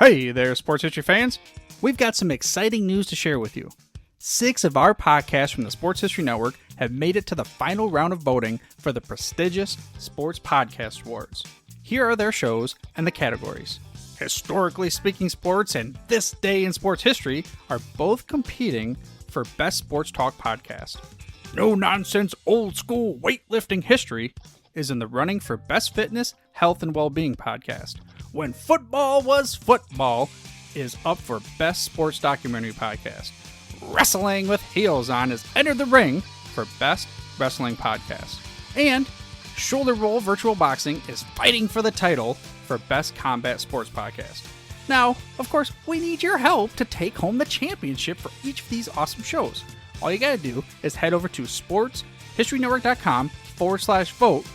Hey there, sports history fans. We've got some exciting news to share with you. 6 of our podcasts from the Sports History Network have made it to the final round of voting for the prestigious Sports Podcast Awards. Here are their shows and the categories. Historically Speaking Sports and This Day in Sports History are both competing for Best Sports Talk Podcast. No Nonsense Old School Weightlifting History is in the running for Best Fitness, Health, and Wellbeing Podcast. When Football Was Football is up for Best Sports Documentary Podcast. Wrestling with Heels On has entered the ring for Best Wrestling Podcast. And Shoulder Roll Virtual Boxing is fighting for the title for Best Combat Sports Podcast. Now, of course, we need your help to take home the championship for each of these awesome shows. All you gotta do is head over to sportshistorynetwork.com/vote.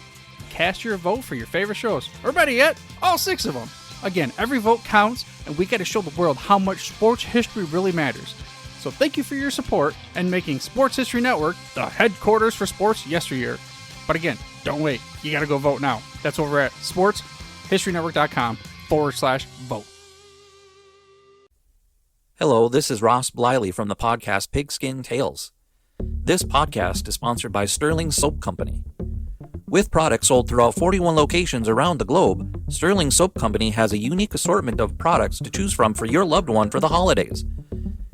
Cast your vote for your favorite shows, or better yet, all 6 of them. Again, every vote counts, and we gotta show the world how much sports history really matters. So thank you for your support and making Sports History Network the headquarters for sports yesteryear. But again, don't wait. You gotta go vote now. That's over at sportshistorynetwork.com/vote. Hello, this is Ross Bliley from the podcast Pigskin Tales. This podcast is sponsored by Sterling Soap Company. With products sold throughout 41 locations around the globe, Sterling Soap Company has a unique assortment of products to choose from for your loved one for the holidays.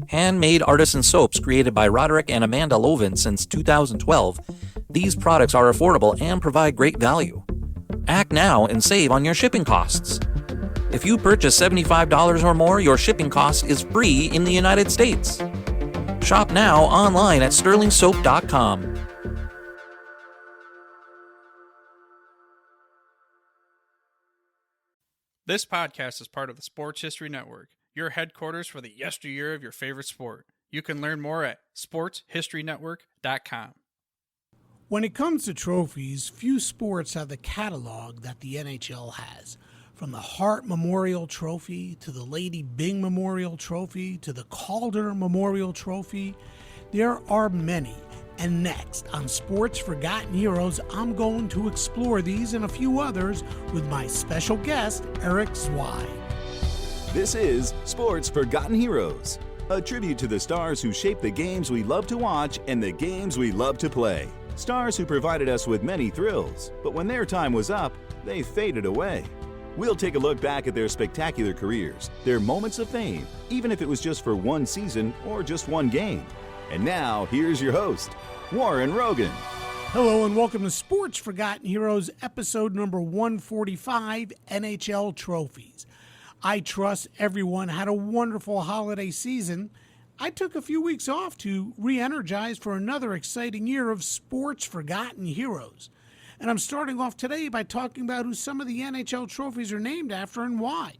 Handmade artisan soaps created by Roderick and Amanda Lovin since 2012, these products are affordable and provide great value. Act now and save on your shipping costs. If you purchase $75 or more, your shipping cost is free in the United States. Shop now online at sterlingsoap.com. This podcast is part of the Sports History Network, your headquarters for the yesteryear of your favorite sport. You can learn more at sportshistorynetwork.com. When it comes to trophies, few sports have the catalog that the NHL has. From the Hart Memorial Trophy to the Lady Byng Memorial Trophy to the Calder Memorial Trophy, there are many. And next on Sports Forgotten Heroes, I'm going to explore these and a few others with my special guest, Eric Zweig. This is Sports Forgotten Heroes, a tribute to the stars who shaped the games we love to watch and the games we love to play. Stars who provided us with many thrills, but when their time was up, they faded away. We'll take a look back at their spectacular careers, their moments of fame, even if it was just for one season or just one game. And now, here's your host, Warren Rogan. Hello and welcome to Sports Forgotten Heroes, episode number 145, NHL Trophies. I trust everyone had a wonderful holiday season. I took a few weeks off to re-energize for another exciting year of Sports Forgotten Heroes. And I'm starting off today by talking about who some of the NHL trophies are named after and why.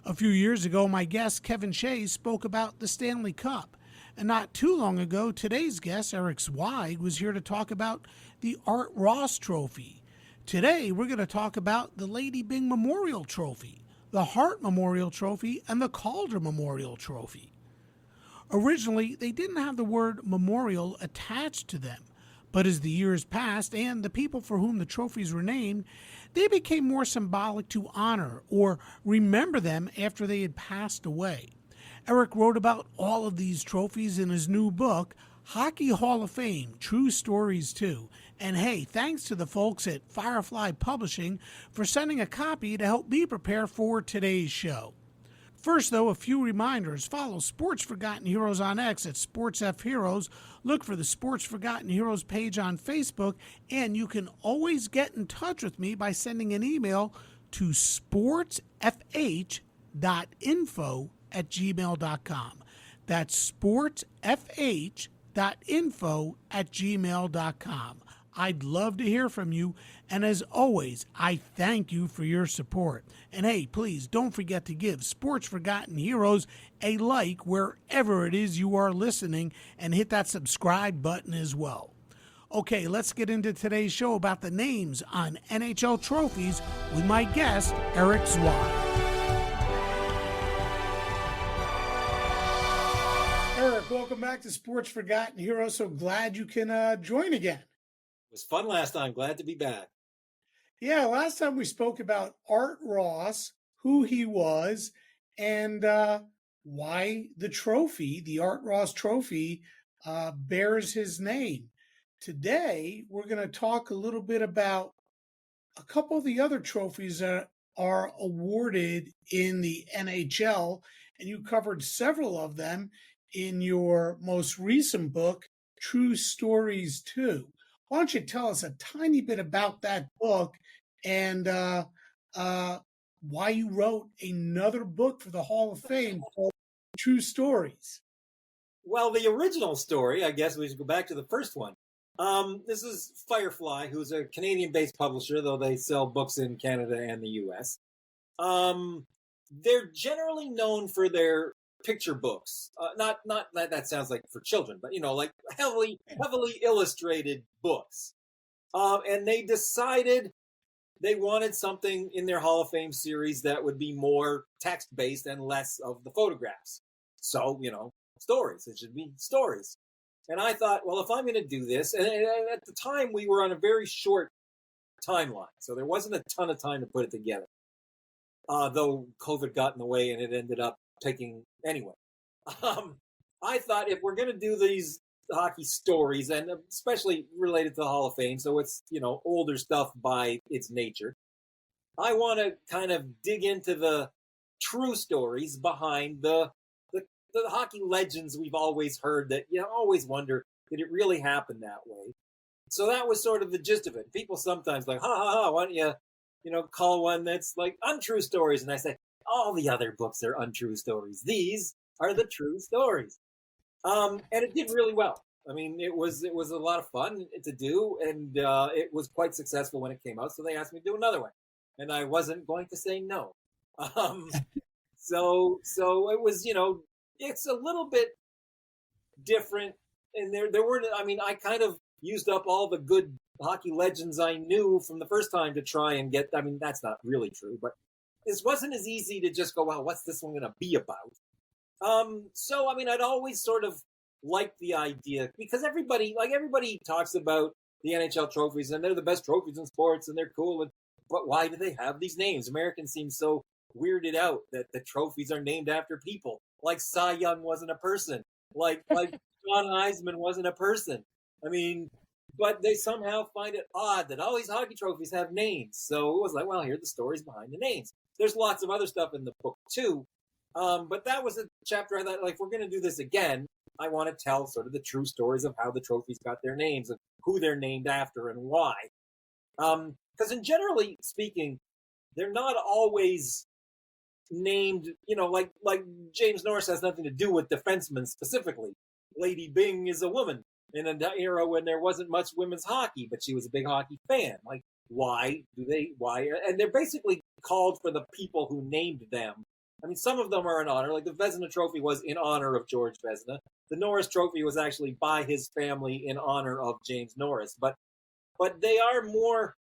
A few years ago, my guest, Kevin Shea, spoke about the Stanley Cup. And not too long ago, today's guest, Eric Zweig, was here to talk about the Art Ross Trophy. Today, we're going to talk about the Lady Byng Memorial Trophy, the Hart Memorial Trophy, and the Calder Memorial Trophy. Originally, they didn't have the word memorial attached to them, but as the years passed and the people for whom the trophies were named, they became more symbolic to honor or remember them after they had passed away. Eric wrote about all of these trophies in his new book, Hockey Hall of Fame, True Stories Too. And hey, thanks to the folks at Firefly Publishing for sending a copy to help me prepare for today's show. First, though, a few reminders. Follow Sports Forgotten Heroes on X at SportsFHeroes. Look for the Sports Forgotten Heroes page on Facebook. And you can always get in touch with me by sending an email to sportsfh.info@gmail.com. That's sportsfh.info@gmail.com. I'd love to hear from you, and as always, I thank you for your support. And hey, please don't forget to give Sports Forgotten Heroes a like wherever it is you are listening, and hit that subscribe button as well. Okay, let's get into today's show about the names on NHL trophies with my guest, Eric Zweig. Eric, welcome back to Sports Forgotten Heroes. So glad you can join again. It was fun last time. Glad to be back. Yeah, last time we spoke about Art Ross, who he was, and why the trophy, the Art Ross Trophy, bears his name. Today, we're going to talk a little bit about a couple of the other trophies that are awarded in the NHL, and you covered several of them in your most recent book, True Stories 2. Why don't you tell us a tiny bit about that book and why you wrote another book for the Hall of Fame called True Stories? Well, the original story, I guess we should go back to the first one. This is Firefly, who's a Canadian-based publisher, though they sell books in Canada and the U.S. They're generally known for their picture books. Not that sounds like for children, but like heavily illustrated books. And they decided they wanted something in their Hall of Fame series that would be more text-based and less of the photographs. So, stories. It should be stories. And I thought, well, if I'm going to do this, and at the time we were on a very short timeline, so there wasn't a ton of time to put it together. Though COVID got in the way and it ended up taking anyway. I thought if we're going to do these hockey stories, and especially related to the Hall of Fame, so it's, older stuff by its nature, I want to kind of dig into the true stories behind the hockey legends we've always heard that always wonder, did it really happen that way? So that was sort of the gist of it. People sometimes like, why don't you, call one that's like untrue stories? And I say, all the other books are untrue stories. These are the true stories. And it did really well. I mean, it was a lot of fun to do, and it was quite successful when it came out. So they asked me to do another one, and I wasn't going to say no. So it was, it's a little bit different, and there weren't. I mean, I kind of used up all the good hockey legends I knew from the first time to try and get. I mean, that's not really true, but this wasn't as easy to just go, well, what's this one going to be about? So I mean, I'd always sort of liked the idea because everybody talks about the NHL trophies and they're the best trophies in sports and they're cool. But why do they have these names? Americans seem so weirded out that the trophies are named after people. Like Cy Young wasn't a person. Like John Heisman wasn't a person. I mean, but they somehow find it odd that all these hockey trophies have names. So it was like, well, here are the stories behind the names. There's lots of other stuff in the book too. But that was a chapter I thought, like, if we're going to do this again, I want to tell sort of the true stories of how the trophies got their names and who they're named after and why. Because in generally speaking, they're not always named, like James Norris has nothing to do with defensemen specifically. Lady Byng is a woman in an era when there wasn't much women's hockey, but she was a big hockey fan. Like, why? And they're basically called for the people who named them. I mean, some of them are in honor, like the Vezina Trophy was in honor of George Vezina. The Norris Trophy was actually by his family in honor of James Norris. But they are more,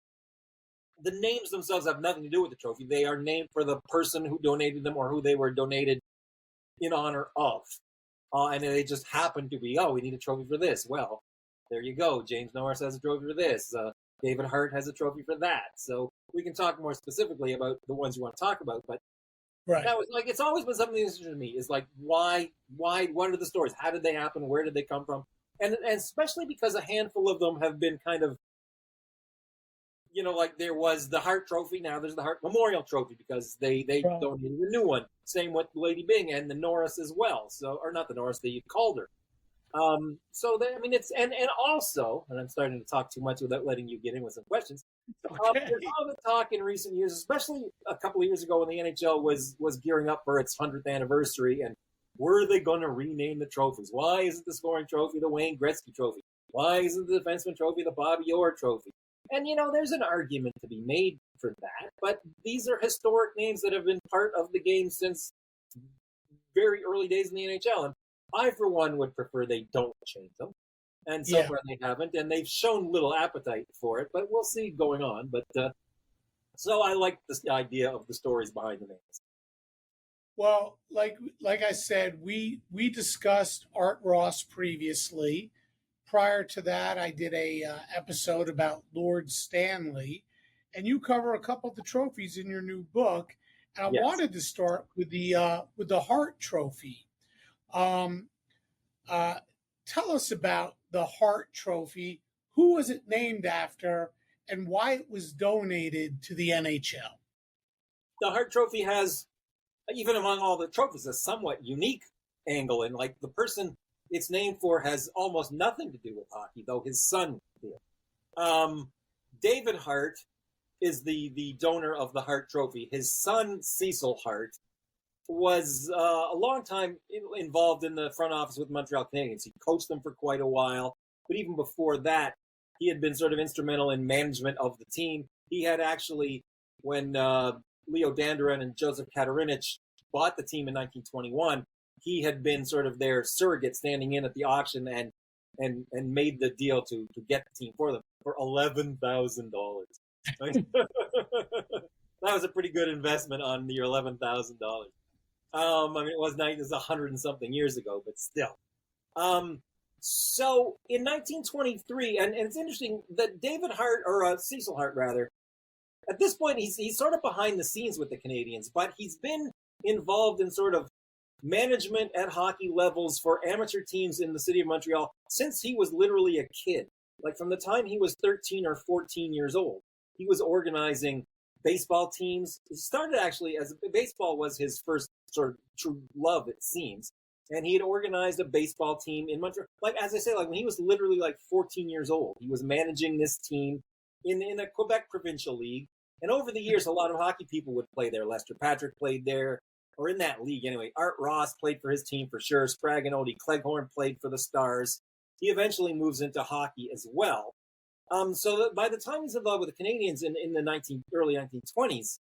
the names themselves have nothing to do with the trophy. They are named for the person who donated them or who they were donated in honor of. And they just happen to be, we need a trophy for this. Well, there you go. James Norris has a trophy for this. David Hart has a trophy for that. So we can talk more specifically about the ones you want to talk about. But right. That was like, it's always been something interesting to me. Is like, why, what are the stories? How did they happen? Where did they come from? And especially because a handful of them have been kind of, like there was the Hart Trophy. Now there's the Hart Memorial Trophy because they donated a new one. Same with Lady Byng and the Norris as well. So, or not the Norris, the Calder. It's, and also, and I'm starting to talk too much without letting you get in with some questions. Okay. There's all the talk in recent years, especially a couple of years ago when the NHL was gearing up for its 100th anniversary, and were they going to rename the trophies? Why isn't the scoring trophy the Wayne Gretzky Trophy? Why isn't the defenseman trophy the Bobby Orr Trophy? And, there's an argument to be made for that, but these are historic names that have been part of the game since very early days in the NHL, and I, for one, would prefer they don't change them. And so far they haven't, and they've shown little appetite for it, but we'll see going on. But so I like this idea of the stories behind the names. Well, like I said, we discussed Art Ross previously. Prior to that, I did a episode about Lord Stanley, and you cover a couple of the trophies in your new book. And I Yes. wanted to start with the Hart Trophy. Um, Tell us about the Hart Trophy. Who was it named after, and why it was donated to the NHL? The Hart Trophy has, even among all the trophies, a somewhat unique angle. And like the person it's named for has almost nothing to do with hockey, though his son did. David Hart is the donor of the Hart Trophy. His son, Cecil Hart, was a long time involved in the front office with Montreal Canadiens. He coached them for quite a while. But even before that, he had been sort of instrumental in management of the team. He had actually, when Leo Danderan and Joseph Katarinich bought the team in 1921, he had been sort of their surrogate, standing in at the auction and made the deal to get the team for them for $11,000. Right? That was a pretty good investment on your $11,000. I mean, it was 100 and something years ago, but still. So in 1923, and it's interesting that David Hart, or Cecil Hart rather, at this point he's sort of behind the scenes with the Canadiens, but he's been involved in sort of management at hockey levels for amateur teams in the city of Montreal since he was literally a kid. Like from the time he was 13 or 14 years old, he was organizing baseball teams. He started actually as baseball was his first sort of true love, it seems. And he had organized a baseball team in Montreal. Like, as I say, like when he was literally like 14 years old, he was managing this team in a Quebec provincial league. And over the years, a lot of hockey people would play there. Lester Patrick played there, or in that league anyway. Art Ross played for his team for sure. Sprague and Odie Cleghorn played for the Stars. He eventually moves into hockey as well. So that by the time he's involved with the Canadiens in the early 1920s,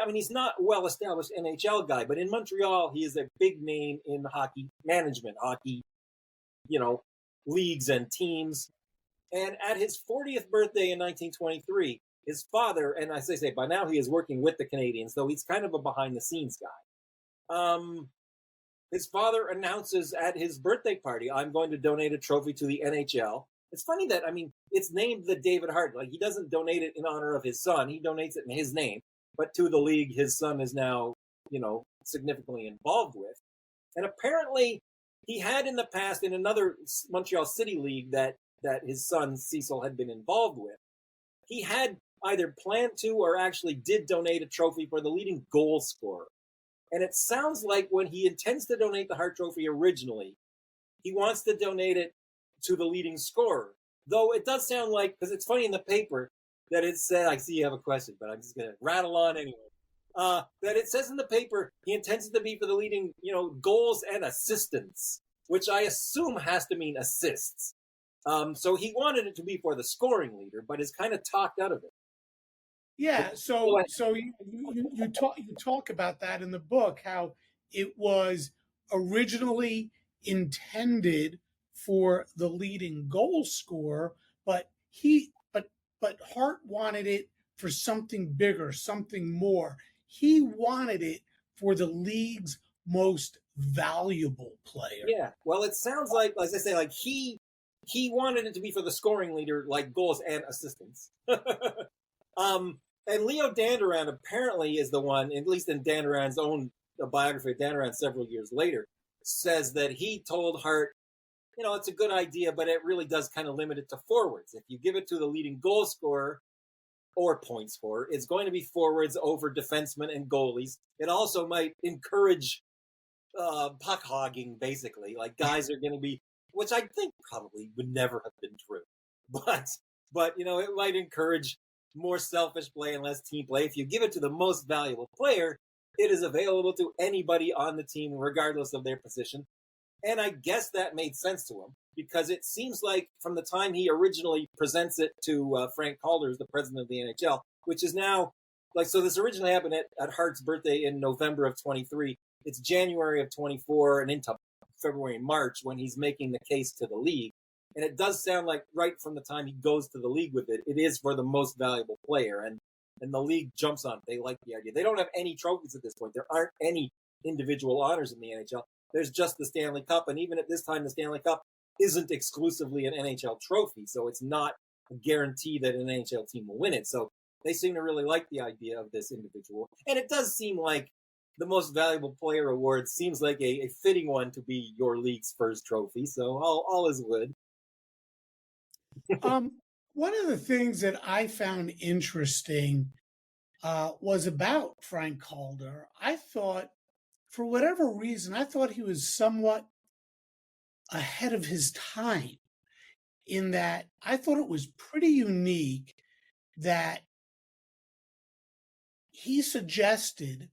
I mean, he's not a well-established NHL guy, but in Montreal, he is a big name in hockey management, hockey, leagues and teams. And at his 40th birthday in 1923, his father, and as I say, by now he is working with the Canadiens, though he's kind of a behind-the-scenes guy. His father announces at his birthday party, I'm going to donate a trophy to the NHL. It's funny that, I mean, it's named the David Hart. Like, he doesn't donate it in honor of his son. He donates it in his name. But to the league his son is now, significantly involved with. And apparently he had in the past in another Montreal City league that his son Cecil had been involved with, he had either planned to or actually did donate a trophy for the leading goal scorer. And it sounds like when he intends to donate the Hart Trophy originally, he wants to donate it to the leading scorer. Though it does sound like, because it's funny in the paper, that it said, I see you have a question, but I'm just going to rattle on anyway. That it says in the paper he intends it to be for the leading, goals and assistants, which I assume has to mean assists. So he wanted it to be for the scoring leader, but is kind of talked out of it. Yeah, so you talk about that in the book, how it was originally intended for the leading goal scorer, but Hart wanted it for something bigger, something more. He wanted it for the league's most valuable player. Yeah, well, it sounds like, as I say, like he wanted it to be for the scoring leader, like goals and assistants. And Leo Danderan apparently is the one, at least in Danderan's own biography of Danderan several years later, says that he told Hart, it's a good idea, but it really does kind of limit it to forwards. If you give it to the leading goal scorer or point scorer, it's going to be forwards over defensemen and goalies. It also might encourage puck hogging, basically. Like guys are going to be, which I think probably would never have been true. But it might encourage more selfish play and less team play. If you give it to the most valuable player, it is available to anybody on the team, regardless of their position. And I guess that made sense to him, because it seems like from the time he originally presents it to Frank Calder, as the president of the NHL, which is now, so this originally happened at Hart's birthday in November of 23. It's January of 24 and into February and March when he's making the case to the league. And it does sound like right from the time he goes to the league with it, it is for the most valuable player. And the league jumps on it. They like the idea. They don't have any trophies at this point. There aren't any individual honors in the NHL. There's just the Stanley Cup. And even at this time, the Stanley Cup isn't exclusively an NHL trophy. So it's not a guarantee that an NHL team will win it. So they seem to really like the idea of this individual. And it does seem like the most valuable player award seems like a fitting one to be your league's first trophy. So all is good. One of the things that I found interesting was about Frank Calder. I thought, for whatever reason, I thought he was somewhat ahead of his time in that I thought it was pretty unique that he suggested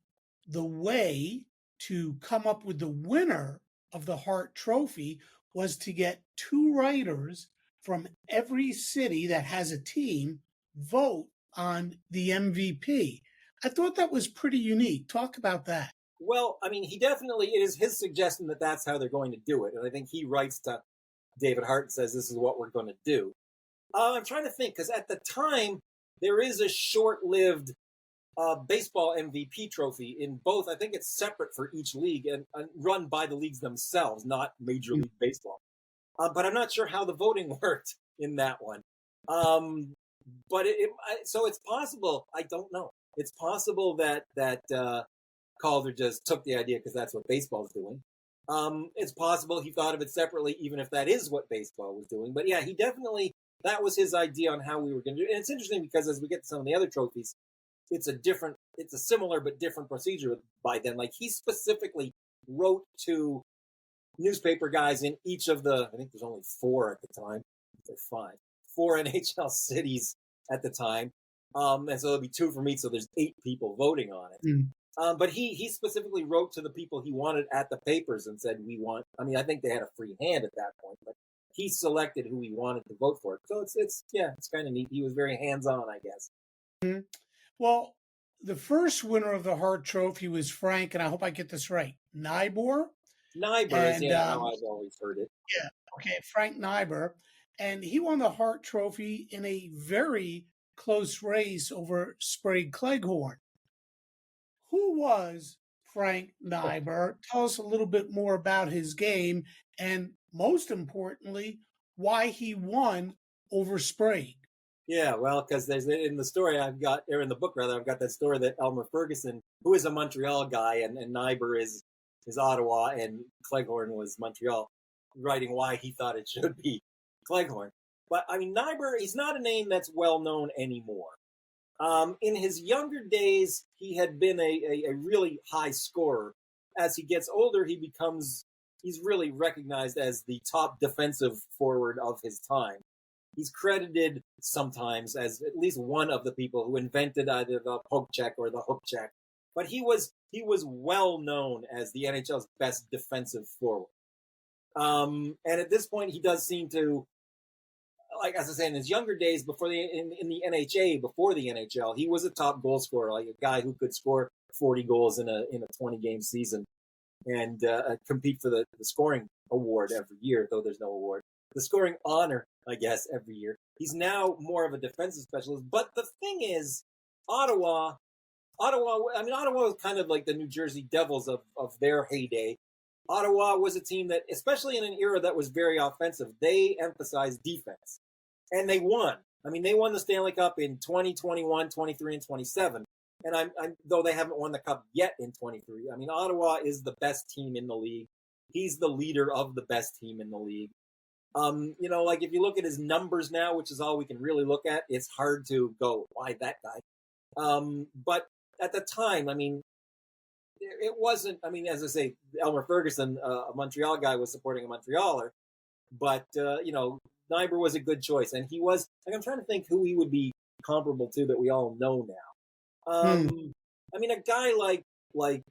the way to come up with the winner of the Hart Trophy was to get 2 writers from every city that has a team vote on the MVP. I thought that was pretty unique. Talk about that. Well, I mean, it is his suggestion that that's how they're going to do it. And I think he writes to David Hart and says, this is what we're going to do. I'm trying to think, because at the time, there is a short-lived baseball MVP trophy in both. I think it's separate for each league and run by the leagues themselves, not Major League Baseball. But I'm not sure how the voting worked in that one. But so it's possible. I don't know. It's possible that Calder just took the idea because that's what baseball is doing. It's possible he thought of it separately, even if that is what baseball was doing. But yeah, that was his idea on how we were going to do it. And it's interesting because as we get to some of the other trophies, it's a similar but different procedure by then. Like he specifically wrote to newspaper guys in each of I think there's only 4 at the time. There 4 NHL cities at the time. And so there'll be 2 from each. So there's 8 people voting on it. But he specifically wrote to the people he wanted at the papers and said, I think they had a free hand at that point, but he selected who he wanted to vote for. So it's kind of neat. He was very hands-on, I guess. Mm-hmm. Well, the first winner of the Hart Trophy was Frank, and I hope I get this right, Nyber? Nyber, how I've always heard it. Yeah, okay, Frank Nyber. And he won the Hart Trophy in a very close race over Sprague Cleghorn. Who was Frank Nyber? Tell us a little bit more about his game, and most importantly, why he won over Sprague. Yeah, well, because there's in the story I've got that story that Elmer Ferguson, who is a Montreal guy, and Nyber is Ottawa, and Cleghorn was Montreal, writing why he thought it should be Cleghorn. But I mean, Nyber, he's not a name that's well known anymore. In his younger days, he had been a really high scorer. As he gets older, he's really recognized as the top defensive forward of his time. He's credited sometimes as at least one of the people who invented either the poke check or the hook check. But he was well known as the NHL's best defensive forward. And at this point, he does seem to, like as I say, in his younger days in the NHA, before the NHL, he was a top goal scorer, like a guy who could score 40 goals in a 20-game season and compete for the scoring award every year, though there's no award. The scoring honor, I guess, every year. He's now more of a defensive specialist. But the thing is, Ottawa was kind of like the New Jersey Devils of their heyday. Ottawa was a team that, especially in an era that was very offensive, they emphasized defense. And they won. I mean, they won the Stanley Cup in 2021, 23, and 27. And though they haven't won the Cup yet in 23, I mean, Ottawa is the best team in the league. He's the leader of the best team in the league. Like if you look at his numbers now, which is all we can really look at, it's hard to go, why that guy? But at the time, I mean, it wasn't, I mean, as I say, Elmer Ferguson, a Montreal guy, was supporting a Montrealer, but, Nyber was a good choice. And he was, like, I'm trying to think who he would be comparable to that we all know now. I mean, a guy like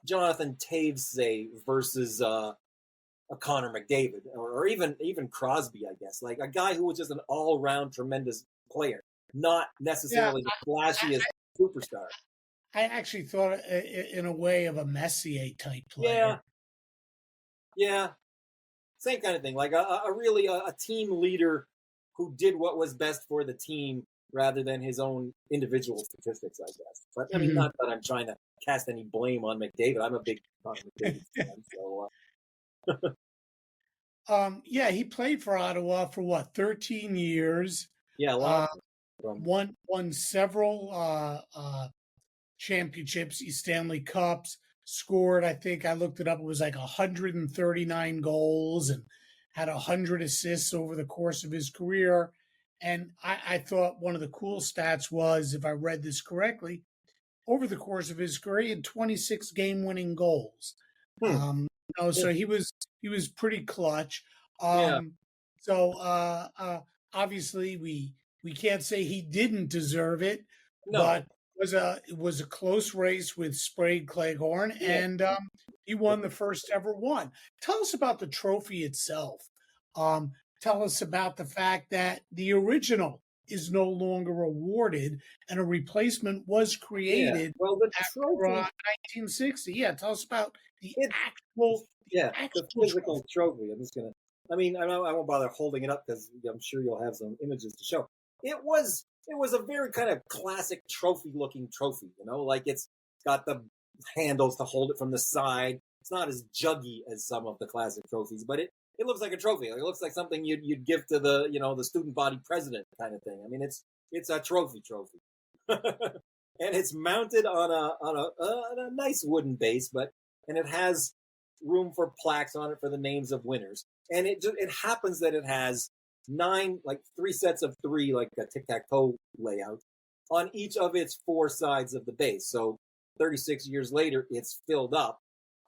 Jonathan Taves, say, versus, a Connor McDavid, or even Crosby, I guess, like a guy who was just an all-around tremendous player, not necessarily the flashiest superstar. I actually thought in a way of a Messier type player. Yeah. Same kind of thing, like a team leader who did what was best for the team rather than his own individual statistics, I guess. But I mean, not that I'm trying to cast any blame on McDavid. I'm a big Connor McDavid fan, so. He played for Ottawa for 13 years. Yeah, a lot. Won several championships, Stanley Cups. Scored, I think I looked it up. It was like 139 goals and had 100 assists over the course of his career. And I thought one of the cool stats was, if I read this correctly, over the course of his career, he had 26 game-winning goals. So he was pretty clutch. So obviously we can't say he didn't deserve it, but it was a close race with Sprague Cleghorn, and he won the first ever one. Tell us about the trophy itself. Tell us about the fact that the original is no longer awarded and a replacement was created the after 1960. Yeah, tell us about the actual physical trophy. I'm just gonna. I mean, I won't bother holding it up because I'm sure you'll have some images to show. It was a very kind of classic trophy-looking trophy. Like it's got the handles to hold it from the side. It's not as juggy as some of the classic trophies, but it looks like a trophy. It looks like something you'd give to the the student body president kind of thing. I mean, it's a trophy, and it's mounted on a nice wooden base, and it has room for plaques on it for the names of winners. And it happens that it has 9, like 3 sets of 3, like a tic-tac-toe layout on each of its 4 sides of the base. So 36 years later, it's filled up.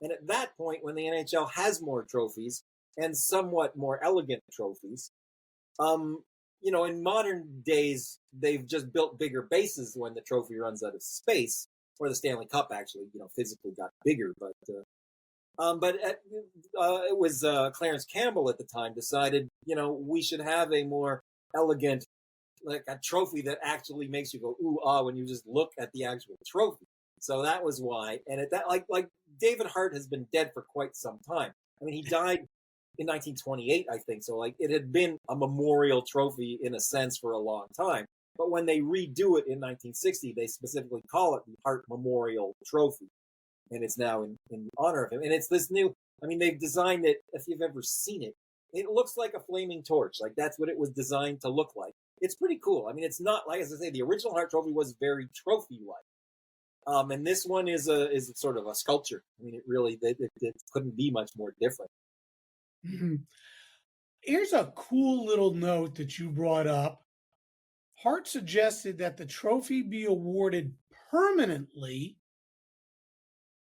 And at that point, when the NHL has more trophies and somewhat more elegant trophies, in modern days, they've just built bigger bases when the trophy runs out of space, or the Stanley Cup actually, physically got bigger. But it was Clarence Campbell at the time decided, we should have a more elegant, like a trophy that actually makes you go, ooh, ah, when you just look at the actual trophy. So that was why. And at that, like David Hart has been dead for quite some time. I mean, he died in 1928, I think. So like it had been a memorial trophy in a sense for a long time. But when they redo it in 1960, they specifically call it the Hart Memorial Trophy. And it's now in honor of him. And it's this new, they've designed it, if you've ever seen it, it looks like a flaming torch. Like that's what it was designed to look like. It's pretty cool. I mean, it's not, like as I say, the original Hart Trophy was very trophy-like. And this one is sort of a sculpture. I mean, it really, it couldn't be much more different. Mm-hmm. Here's a cool little note that you brought up. Hart suggested that the trophy be awarded permanently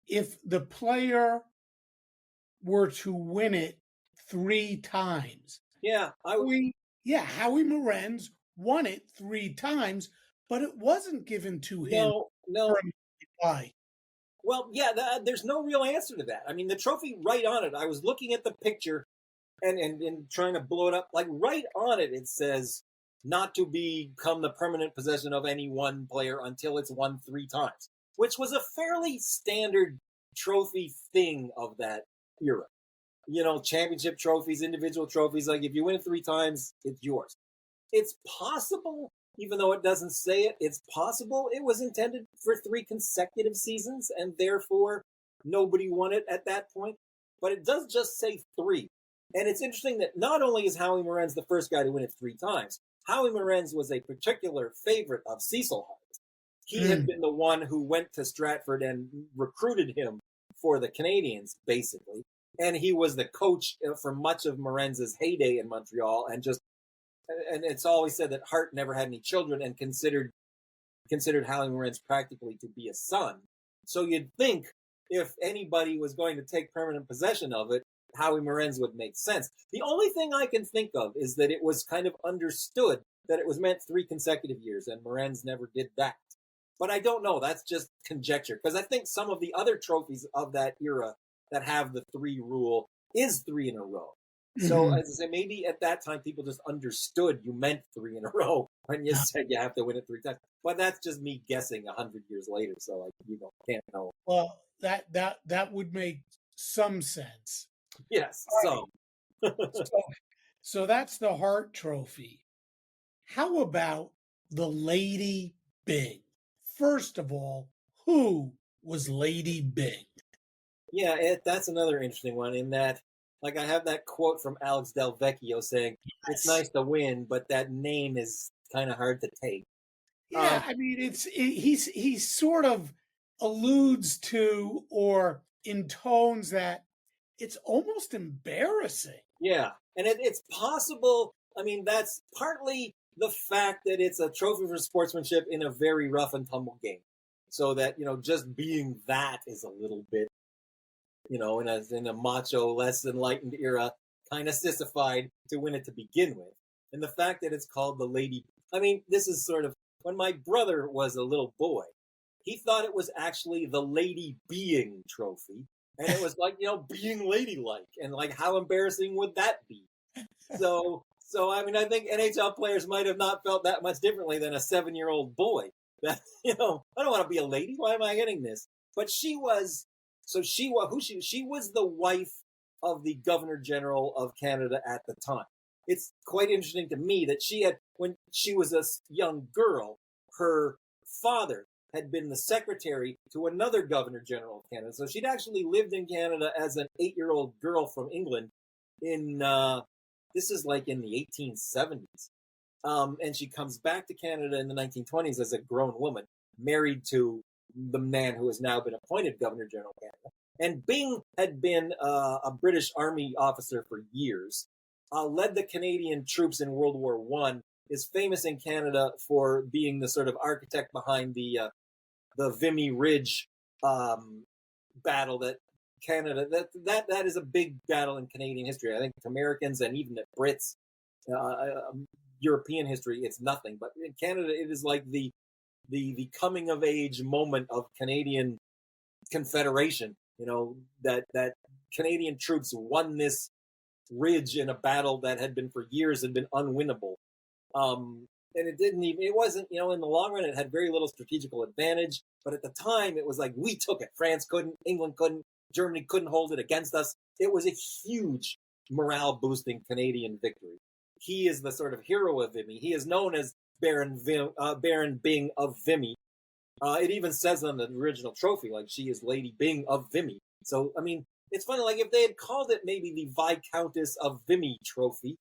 if the player were to win it 3 times. Yeah. Howie Morenz won it 3 times, but it wasn't given to him. No. Why? Well, yeah, there's no real answer to that. I mean, the trophy right on it, I was looking at the picture and trying to blow it up. Like right on it, it says not to become the permanent possession of any one player until it's won 3 times, which was a fairly standard trophy thing of that era. Championship trophies, individual trophies, like if you win it 3 times, it's yours. It's possible, even though it doesn't say it, it's possible it was intended for 3 consecutive seasons, and therefore nobody won it at that point. But it does just say 3. And it's interesting that not only is Howie Morenz the first guy to win it 3 times, Howie Morenz was a particular favorite of Cecil Hart. He had been the one who went to Stratford and recruited him for the Canadiens, basically. And he was the coach for much of Morenz's heyday in Montreal. And it's always said that Hart never had any children and considered Howie Morenz practically to be a son. So you'd think if anybody was going to take permanent possession of it, Howie Morenz would make sense. The only thing I can think of is that it was kind of understood that it was meant 3 consecutive years, and Morenz never did that. But I don't know. That's just conjecture. Because I think some of the other trophies of that era that have the 3 rule is 3 in a row. So as I say, maybe at that time people just understood you meant 3 in a row when you said you have to win it 3 times. But that's just me guessing 100 years later. So can't know. Well, that would make some sense. Yes, some. So that's the Hart Trophy. How about the Lady Byng? First of all, who was Lady Byng? Yeah, that's another interesting one in that, like I have that quote from Alex Del Vecchio saying, It's nice to win, but that name is kind of hard to take. Yeah, I mean, he sort of alludes to or intones that it's almost embarrassing. Yeah, and it's possible. I mean, that's partly the fact that it's a trophy for sportsmanship in a very rough and tumble game. So that, just being that is a little bit, in a macho, less enlightened era, kind of sissified to win it to begin with. And the fact that it's called the Lady, I mean, this is sort of, when my brother was a little boy, he thought it was actually the Lady Byng Trophy. And it was like, being ladylike. And like, how embarrassing would that be? So I mean, I think NHL players might have not felt that much differently than a 7-year-old boy. That, I don't want to be a lady. Why am I getting this? But she was the wife of the Governor General of Canada at the time. It's quite interesting to me that when she was a young girl, her father had been the secretary to another Governor General of Canada. So she'd actually lived in Canada as an 8-year-old girl from England this is like in the 1870s. And she comes back to Canada in the 1920s as a grown woman, married to the man who has now been appointed Governor General of Canada. And Byng had been a British Army officer for years, led the Canadian troops in World War I, is famous in Canada for being the sort of architect behind the Vimy Ridge battle that Canada, that is a big battle in Canadian history. I think Americans and even the Brits, European history, it's nothing. But in Canada, it is like the coming of age moment of Canadian Confederation. That Canadian troops won this ridge in a battle that had been for years had been unwinnable. And it wasn't, in the long run, it had very little strategical advantage. But at the time, it was like, we took it. France couldn't, England couldn't, Germany couldn't hold it against us. It was a huge morale-boosting Canadian victory. He is the sort of hero of Vimy. He is known as Baron Byng of Vimy. It even says on the original trophy, like, she is Lady Byng of Vimy. So, I mean, it's funny, like, if they had called it maybe the Viscountess of Vimy Trophy,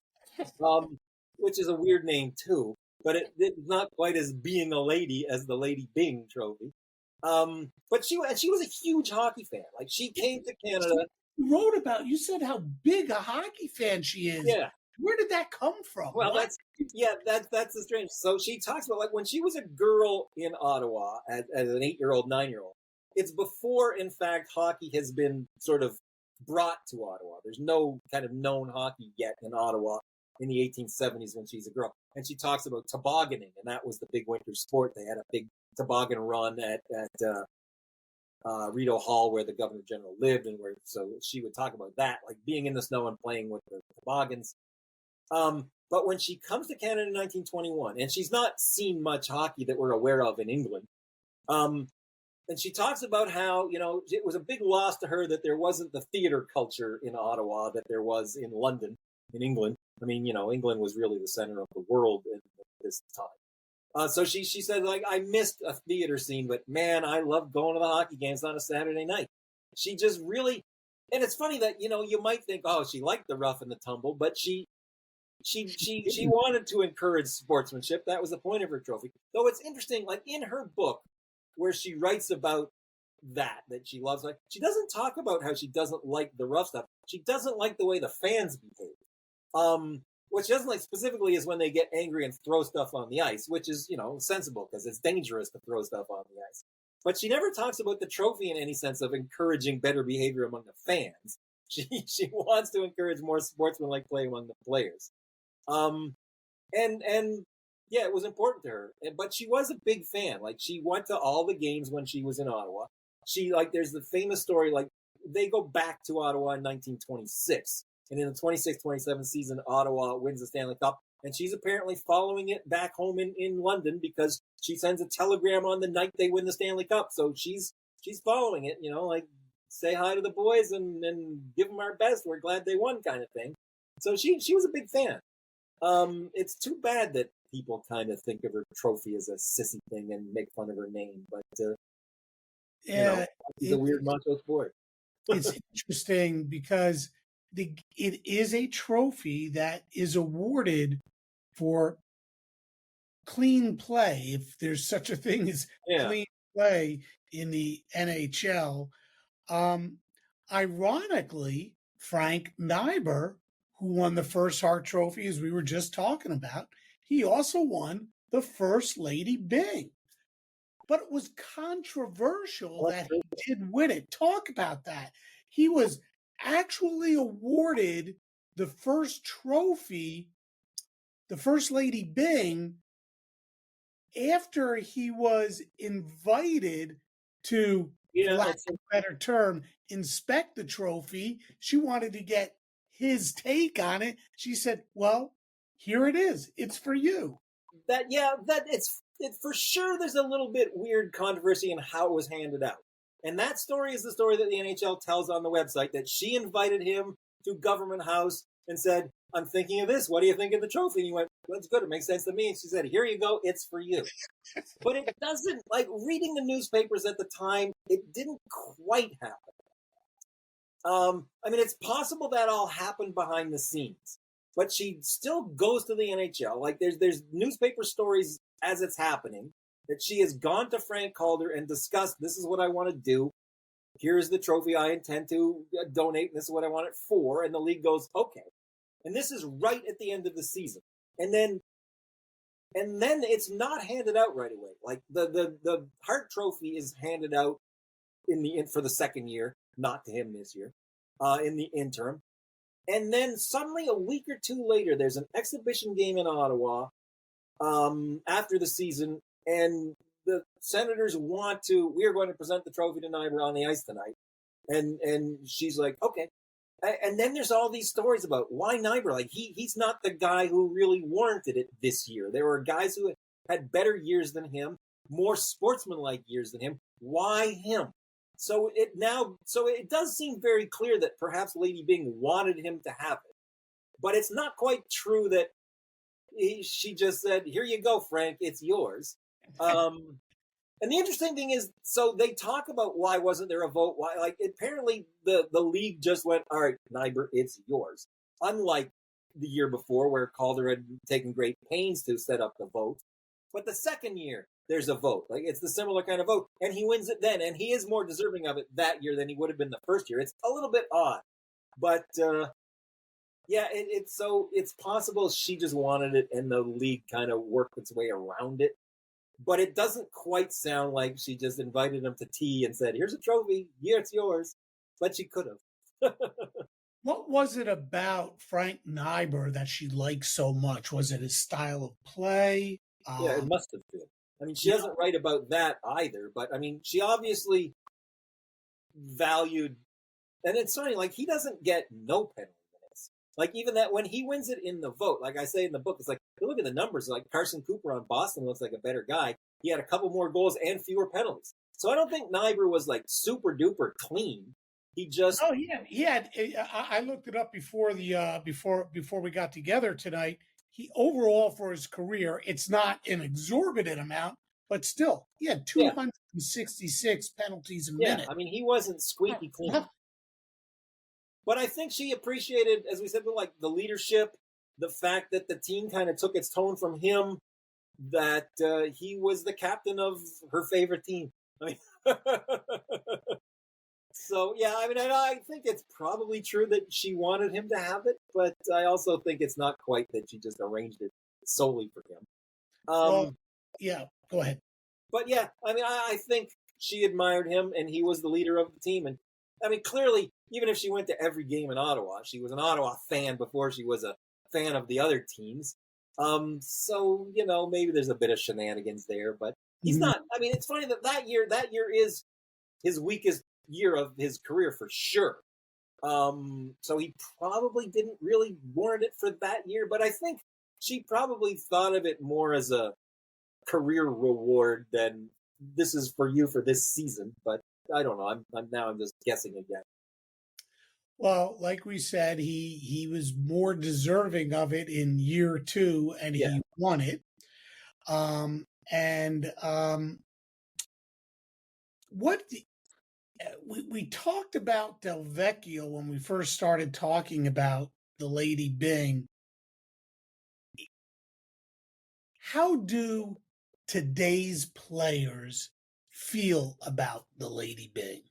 which is a weird name too, but it's not quite as being a lady as the Lady Byng Trophy. But she was a huge hockey fan. Like, she came to Canada. You said how big a hockey fan she is. Yeah. Where did that come from? Well, that's the strange. So she talks about, like, when she was a girl in Ottawa as an 8-year-old, 9-year-old. It's before, in fact, hockey has been sort of brought to Ottawa. There's no kind of known hockey yet in Ottawa in the 1870s when she's a girl. And she talks about tobogganing, and that was the big winter sport. They had a big toboggan run at Rideau Hall, where the Governor General lived, so she would talk about that, like being in the snow and playing with the toboggans. But when she comes to Canada in 1921, and she's not seen much hockey that we're aware of in England, and she talks about how, it was a big loss to her that there wasn't the theater culture in Ottawa that there was in London, in England. I mean, England was really the center of the world at this time. So she said, like, I missed a theater scene, but man, I love going to the hockey games on a Saturday night. She just really, and it's funny that, you might think, oh, she liked the rough and the tumble, but she wanted to encourage sportsmanship. That was the point of her trophy. Though it's interesting, like in her book, where she writes about that she loves, like, she doesn't talk about how she doesn't like the rough stuff. She doesn't like the way the fans behave. What she doesn't like specifically is when they get angry and throw stuff on the ice, which is, sensible because it's dangerous to throw stuff on the ice. But she never talks about the trophy in any sense of encouraging better behavior among the fans. She wants to encourage more sportsmanlike play among the players. And yeah, it was important to her. But she was a big fan. Like, she went to all the games when she was in Ottawa. There's the famous story, like, they go back to Ottawa in 1926. And in the 26-27 season, Ottawa wins the Stanley Cup. And she's apparently following it back home in London because she sends a telegram on the night they win the Stanley Cup. So she's following it, like, say hi to the boys and give them our best. We're glad they won, kind of thing. So she was a big fan. It's too bad that people kind of think of her trophy as a sissy thing and make fun of her name. But, it's a weird macho sport. It's interesting because it is a trophy that is awarded for clean play, if there's such a thing as clean play in the NHL. Ironically, Frank Niber, who won the first Hart Trophy, as we were just talking about, he also won the first Lady Byng. But it was controversial that he did win it. Talk about that. He was actually awarded the first trophy, the first Lady Byng, after he was invited to, for lack of a better term, inspect the trophy. She wanted to get his take on it. She said, well, here it is. It's for you. It's for sure there's a little bit weird controversy in how it was handed out. And that story is the story that the NHL tells on the website, that she invited him to Government House and said, I'm thinking of this. What do you think of the trophy? And he went, that's good. It makes sense to me. And she said, here you go. It's for you. But it doesn't, like reading the newspapers at the time, it didn't quite happen. I mean, it's possible that all happened behind the scenes, but she still goes to the NHL. Like there's newspaper stories as it's happening that she has gone to Frank Calder and discussed, this is what I want to do. Here's the trophy I intend to donate. And this is what I want it for. And the league goes, okay. And this is right at the end of the season. And then it's not handed out right away. Like the Hart Trophy is handed out for the second year, not to him this year, in the interim. And then suddenly a week or two later, there's an exhibition game in Ottawa after the season, and the Senators we are going to present the trophy to Niber on the ice tonight. And she's like, okay. And then there's all these stories about why Niber. Like he's not the guy who really warranted it this year. There were guys who had better years than him, more sportsmanlike years than him. Why him? So it does seem very clear that perhaps Lady Byng wanted him to have it, but it's not quite true that she just said, "Here you go, Frank, it's yours." And the interesting thing is, so they talk about why wasn't there a vote? Why, like, apparently the league just went, all right, Niber, it's yours. Unlike the year before where Calder had taken great pains to set up the vote. But the second year, there's a vote. Like, it's the similar kind of vote. And he wins it then. And he is more deserving of it that year than he would have been the first year. It's a little bit odd. But, it's possible she just wanted it and the league kind of worked its way around it. But it doesn't quite sound like she just invited him to tea and said, here's a trophy. Yeah, it's yours. But she could have. What was it about Frank Niber that she liked so much? Was it his style of play? Yeah, it must have been. I mean, she doesn't write about that either. But, I mean, she obviously valued... And it's funny, like, he doesn't get no penalty minutes. Like, even that, when he wins it in the vote, like I say in the book, it's like, you look at the numbers, like Carson Cooper on Boston looks like a better guy. He had a couple more goals and fewer penalties. So I don't think Niber was like super duper clean. He just... Oh, he had. I looked it up before before we got together tonight. He overall for his career, it's not an exorbitant amount, but still, he had 266 penalties a minute. I mean, he wasn't squeaky clean. But I think she appreciated, as we said, like the leadership, the fact that the team kind of took its tone from him, that he was the captain of her favorite team. I mean, so, yeah, I mean, I think it's probably true that she wanted him to have it, but I also think it's not quite that she just arranged it solely for him. Well, yeah, go ahead. But, yeah, I mean, I think she admired him, and he was the leader of the team. And, I mean, clearly, even if she went to every game in Ottawa, she was an Ottawa fan before she was a fan of the other teams. So, you know, maybe there's a bit of shenanigans there, but he's not. I mean, it's funny that year is his weakest year of his career for sure. So he probably didn't really warrant it for that year, but I think she probably thought of it more as a career reward than this is for you for this season. But I don't know. I'm just guessing again. Well, like we said, he was more deserving of it in year two, and he won it. We talked about Del Vecchio when we first started talking about the Lady Byng. How do today's players feel about the Lady Byng?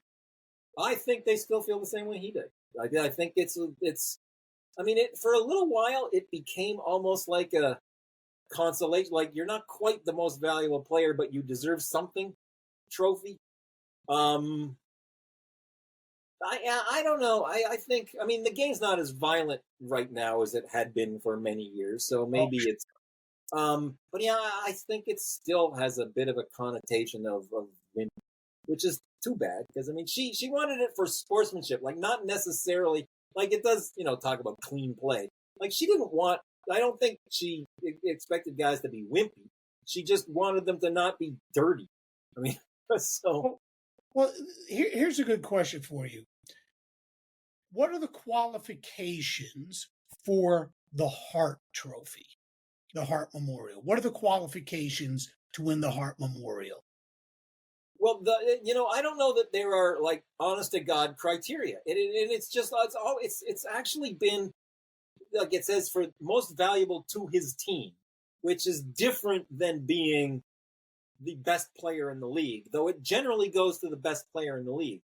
I think they still feel the same way he did. I think it's. I mean, for a little while, it became almost like a consolation. Like, you're not quite the most valuable player, but you deserve something trophy. I don't know. I think, I mean, the game's not as violent right now as it had been for many years, so maybe it's. But yeah, I think it still has a bit of a connotation of winning, which is too bad, because I mean, she wanted it for sportsmanship, like not necessarily like it does, talk about clean play. Like, she didn't want. I don't think she expected guys to be wimpy. She just wanted them to not be dirty. I mean, so. Well, here's a good question for you. What are the qualifications for the Hart Trophy, the Hart Memorial? What are the qualifications to win the Hart Memorial? Well, I don't know that there are like honest to God criteria, and it's just it's actually been, like it says, for most valuable to his team, which is different than being the best player in the league, though it generally goes to the best player in the league.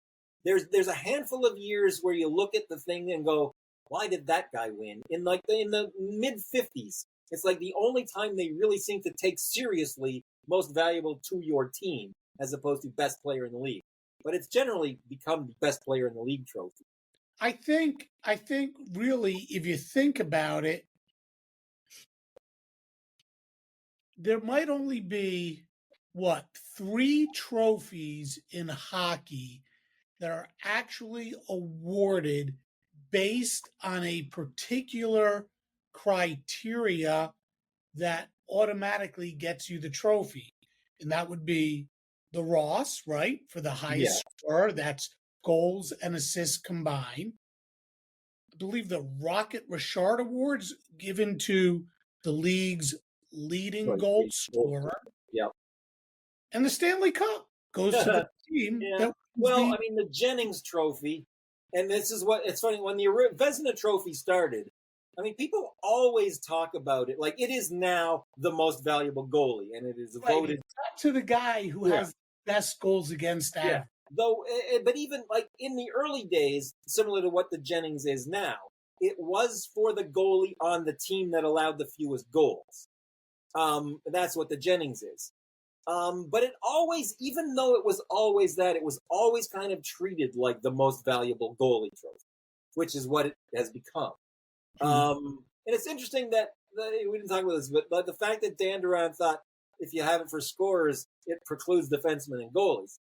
There's a handful of years where you look at the thing and go, why did that guy win? In the mid 50s, it's like the only time they really seem to take seriously most valuable to your team, as opposed to best player in the league. But it's generally become the best player in the league trophy. I think really, if you think about it, there might only be, 3 trophies in hockey that are actually awarded based on a particular criteria that automatically gets you the trophy. And that would be the Ross, right? For the highest score, that's goals and assists combined. I believe the Rocket Richard Awards given to the league's leading goal scorer. Yep. And the Stanley Cup goes to the team. Yeah. Well, I mean, the Jennings Trophy, and this is what, it's funny, when the Vezina Trophy started, I mean, people always talk about it like it is now the most valuable goalie, and it is voted to the guy who has best goals against average. Yeah. Though, but even like in the early days, similar to what the Jennings is now, it was for the goalie on the team that allowed the fewest goals. That's what the Jennings is. But it always, even though it was always that, it was always kind of treated like the most valuable goalie trophy, which is what it has become. And it's interesting that we didn't talk about this, but the fact that Dan Duran thought if you have it for scorers, it precludes defensemen and goalies.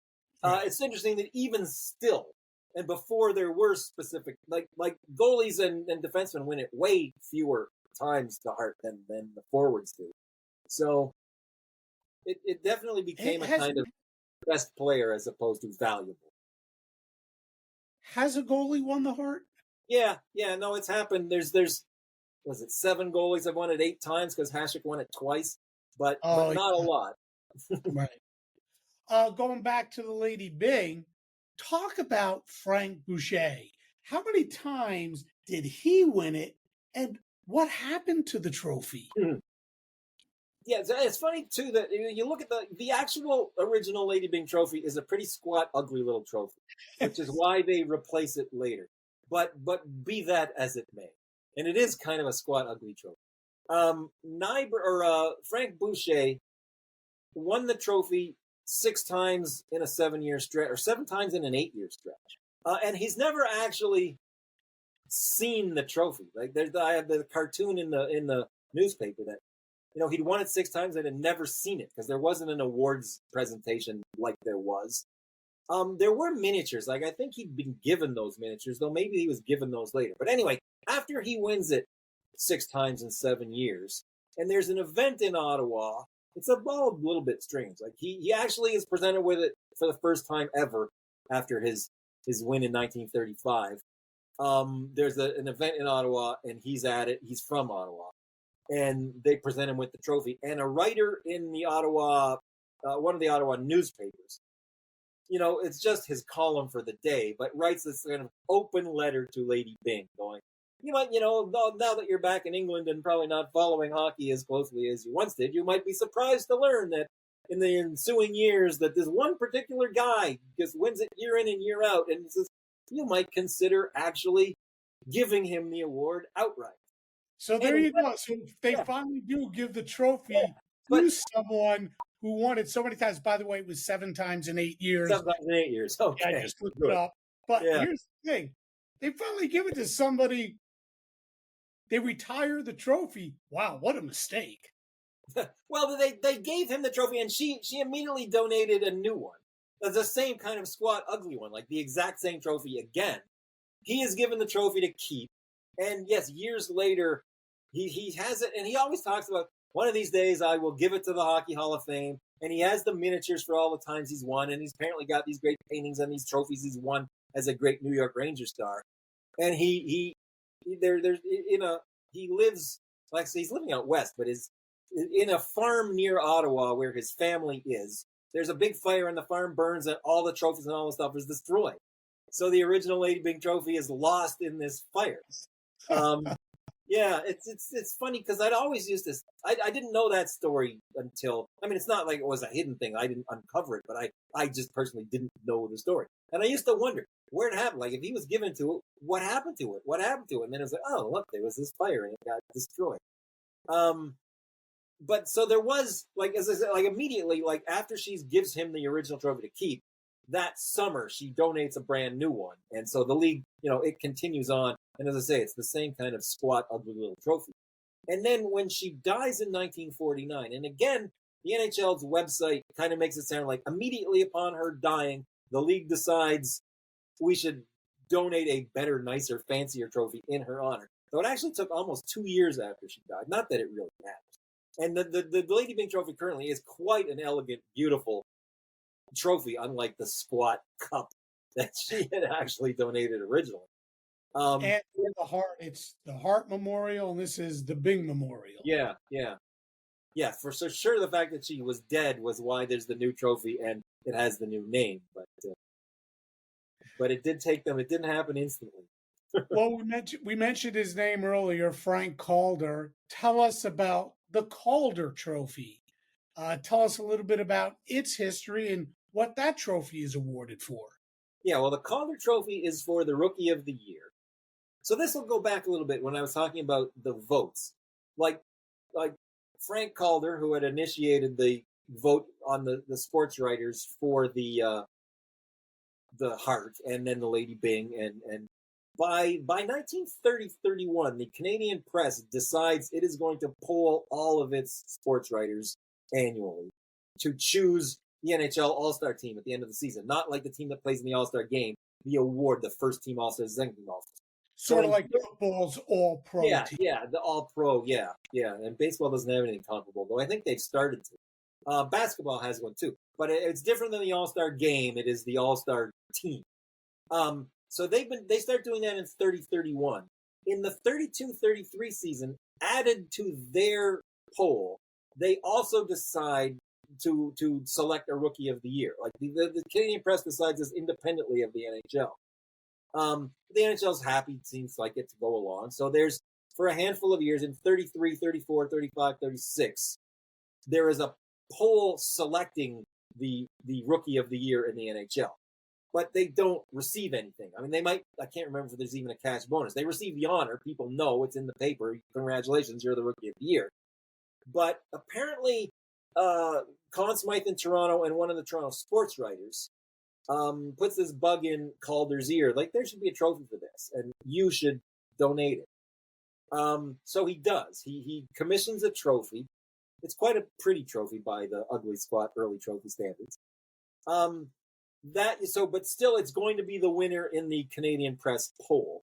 It's interesting that even still, and before there were specific, like goalies and defensemen win it way fewer times to Hart than the forwards do. So it definitely became a kind of best player as opposed to valuable. Has a goalie won the Hart? Yeah, no, it's happened. There's was it 7 goalies have won it 8 times because Hasek won it twice, but not a lot. Right. Going back to the Lady Byng, talk about Frank Boucher. How many times did he win it, and what happened to the trophy? Yeah, it's funny too that you look at the actual original Lady Byng trophy is a pretty squat, ugly little trophy, which is why they replace it later. But be that as it may, and it is kind of a squat, ugly trophy. Frank Boucher won the trophy 6 times in a 7-year stretch, or 7 times in an 8-year stretch, and he's never actually seen the trophy. Like I have the cartoon in the newspaper that he'd won it 6 times and had never seen it because there wasn't an awards presentation like there was. There were miniatures. Like I think he'd been given those miniatures, though maybe he was given those later. But anyway, after he wins it 6 times in 7 years, and there's an event in Ottawa. It's a little bit strange. Like he actually is presented with it for the first time ever after his win in 1935. There's an event in Ottawa, and he's at it. He's from Ottawa, and they present him with the trophy. And a writer in the Ottawa, one of the Ottawa newspapers, it's just his column for the day, but writes this kind of open letter to Lady Byng, going, you might, now that you're back in England and probably not following hockey as closely as you once did, you might be surprised to learn that in the ensuing years that this one particular guy just wins it year in and year out, and you might consider actually giving him the award outright. So there you go. So they finally do give the trophy to someone who won it so many times. By the way, it was 7 times in 8 years. 7 times in 8 years. Okay. I just looked it up. But here's the thing. They finally give it to somebody. They retire the trophy. Wow, what a mistake. Well, they gave him the trophy, and she immediately donated a new one. That's the same kind of squat, ugly one, like the exact same trophy again. He is given the trophy to keep. And yes, years later, he has it, and he always talks about, one of these days I will give it to the Hockey Hall of Fame. And he has the miniatures for all the times he's won, and he's apparently got these great paintings and these trophies he's won as a great New York Ranger star. And he lives, like I say, he's living out west, but is in a farm near Ottawa where his family is. There's a big fire and the farm burns and all the trophies and all the stuff is destroyed. So the original Lady Byng trophy is lost in this fire. Yeah, it's funny because I'd always used this. I didn't know that story until, it's not like it was a hidden thing. I didn't uncover it, but I just personally didn't know the story. And I used to wonder where it happened. Like if he was given to it, what happened to it? What happened to it? And then it was like, oh, look, there was this fire and it got destroyed. But so there was, like, as I said, like immediately, like after she gives him the original trophy to keep, that summer she donates a brand new one. And so the league, it continues on. And as I say, it's the same kind of squat, ugly little trophy. And then when she dies in 1949, and again, the NHL's website kind of makes it sound like immediately upon her dying, the league decides we should donate a better, nicer, fancier trophy in her honor. So it actually took almost 2 years after she died. Not that it really matters. And the Lady Byng trophy currently is quite an elegant, beautiful trophy, unlike the squat cup that she had actually donated originally. And it's the Hart Memorial, and this is the Byng Memorial. Yeah. For sure, the fact that she was dead was why there's the new trophy and it has the new name. But it did take them. It didn't happen instantly. Well, we mentioned his name earlier, Frank Calder. Tell us about the Calder Trophy. Tell us a little bit about its history and what that trophy is awarded for. Yeah, well, the Calder Trophy is for the Rookie of the Year. So this will go back a little bit when I was talking about the votes. Like Frank Calder, who had initiated the vote on the sports writers for the Hart and then the Lady Byng, and by 1930-31, the Canadian press decides it is going to poll all of its sports writers annually to choose the NHL All-Star team at the end of the season. Not like the team that plays in the All-Star game, the award, the first team All-Star, second team All-Star. Sort of like football's All-Pro team. Yeah, the All-Pro, yeah. And baseball doesn't have anything comparable, though I think they've started to. Basketball has one, too. But it's different than the All-Star game. It is the All-Star team. So they start doing that in 30-31. In the 32-33 season, added to their poll, they also decide to select a Rookie of the Year. Like the Canadian press decides this independently of the NHL. The NHL's happy, it seems like it, to go along. So there's, for a handful of years, in 33, 34, 35, 36, there is a poll selecting the Rookie of the Year in the NHL. But they don't receive anything. They might, I can't remember if there's even a cash bonus. They receive the honor. People know it's in the paper. Congratulations, you're the Rookie of the Year. But apparently, Conn Smythe in Toronto and one of the Toronto sports writers puts this bug in Calder's ear. Like, there should be a trophy for this, and you should donate it. So he does. He commissions a trophy. It's quite a pretty trophy by the ugly squat early trophy standards. But still, it's going to be the winner in the Canadian press poll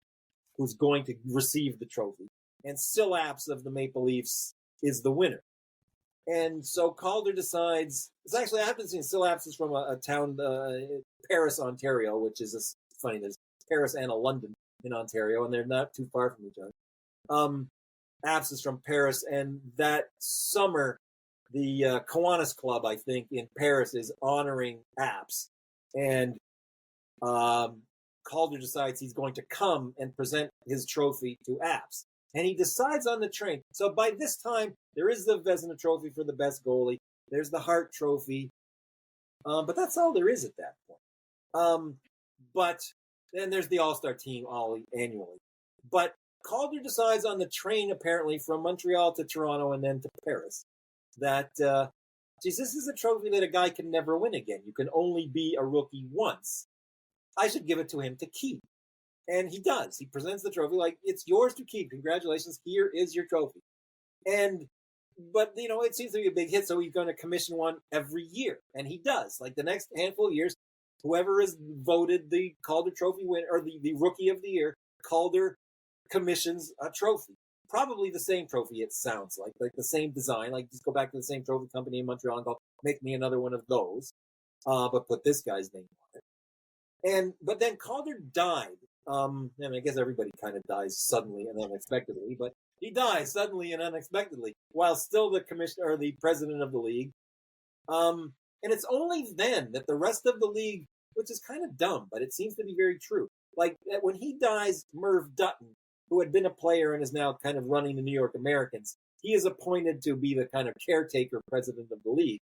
who's going to receive the trophy. And Sillaps of the Maple Leafs is the winner. And so Calder decides, I haven't seen Sillaps is from a town, Paris, Ontario, which is funny. There's Paris and a London in Ontario, and they're not too far from each other. Apps is from Paris, and that summer, the Kiwanis Club, I think, in Paris is honoring Apps. And Calder decides he's going to come and present his trophy to Apps. And he decides on the train. So by this time, there is the Vezina Trophy for the best goalie. There's the Hart Trophy. But that's all there is at that point. But then there's the All-Star team annually. But Calder decides on the train, apparently, from Montreal to Toronto and then to Paris, that, geez, this is a trophy that a guy can never win again. You can only be a rookie once. I should give it to him to keep. And he does. He presents the trophy like, it's yours to keep. Congratulations. Here is your trophy. But, it seems to be a big hit, so he's going to commission one every year. And he does. Like the next handful of years, whoever is voted the Calder Trophy winner, or the Rookie of the Year, Calder commissions a trophy. Probably the same trophy, it sounds like the same design. Like, just go back to the same trophy company in Montreal and go, make me another one of those. But put this guy's name on it. But then Calder died. I guess everybody kind of dies suddenly and unexpectedly, but he dies suddenly and unexpectedly while still the commissioner or the president of the league. And it's only then that the rest of the league, which is kind of dumb, but it seems to be very true. Like when he dies, Merv Dutton, who had been a player and is now kind of running the New York Americans, he is appointed to be the kind of caretaker president of the league.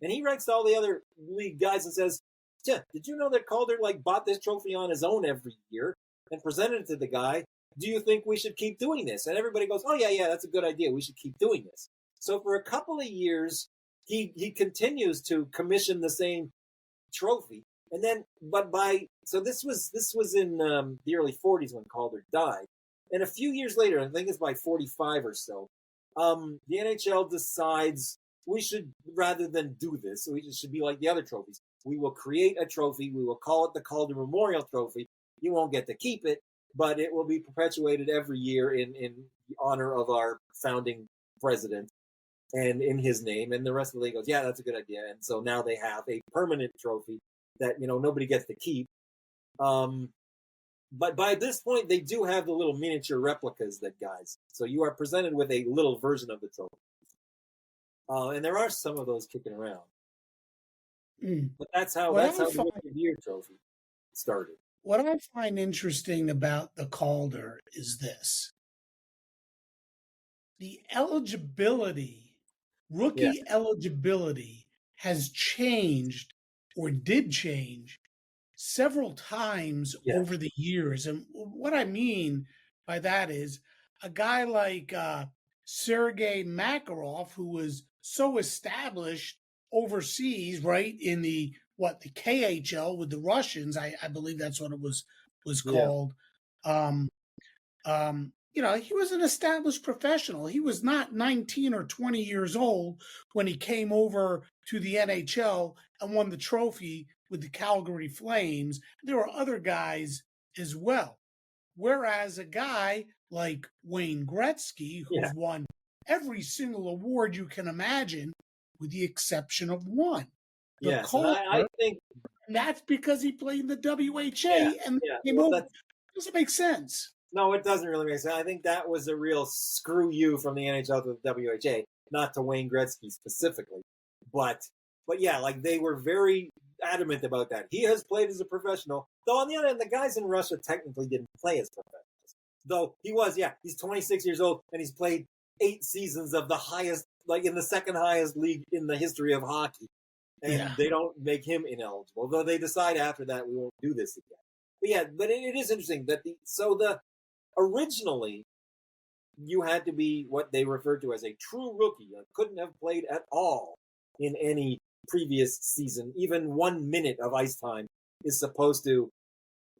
And he writes to all the other league guys and says, did you know that Calder bought this trophy on his own every year and presented it to the guy? Do you think we should keep doing this? And everybody goes, oh, yeah, that's a good idea. We should keep doing this. So for a couple of years, he continues to commission the same trophy. And then, so this was in the early 40s when Calder died. And a few years later, I think it's by 45 or so, the NHL decides we should, rather than do this, we should be like the other trophies. We will create a trophy. We will call it the Calder Memorial Trophy. You won't get to keep it, but it will be perpetuated every year in honor of our founding president and in his name. And the rest of the league goes, yeah, that's a good idea. And so now they have a permanent trophy that, nobody gets to keep. But by this point, they do have the little miniature replicas guys. So you are presented with a little version of the trophy. And there are some of those kicking around. But that's how the Rookie of the Year trophy started. What I find interesting about the Calder is this. The rookie eligibility has changed or did change several times over the years. And what I mean by that is a guy like Sergei Makarov, who was so established overseas, right, in the KHL with the Russians, I believe that's what it was called. He was an established professional. He was not 19 or 20 years old when he came over to the NHL and won the trophy with the Calgary Flames. There were other guys as well. Whereas a guy like Wayne Gretzky, who's won every single award you can imagine, with the exception of one. Calder, I think that's because he played in the WHA and came over. Doesn't make sense. No, it doesn't really make sense. I think that was a real screw you from the NHL to the WHA, not to Wayne Gretzky specifically. But they were very adamant about that. He has played as a professional, though on the other hand, the guys in Russia technically didn't play as professionals. Though he was, he's 26 years old and he's played 8 seasons of the highest, in the second highest league in the history of hockey. And they don't make him ineligible, though they decide after that we won't do this again. But it is interesting that originally you had to be what they referred to as a true rookie. You couldn't have played at all in any previous season. Even 1 minute of ice time is supposed to,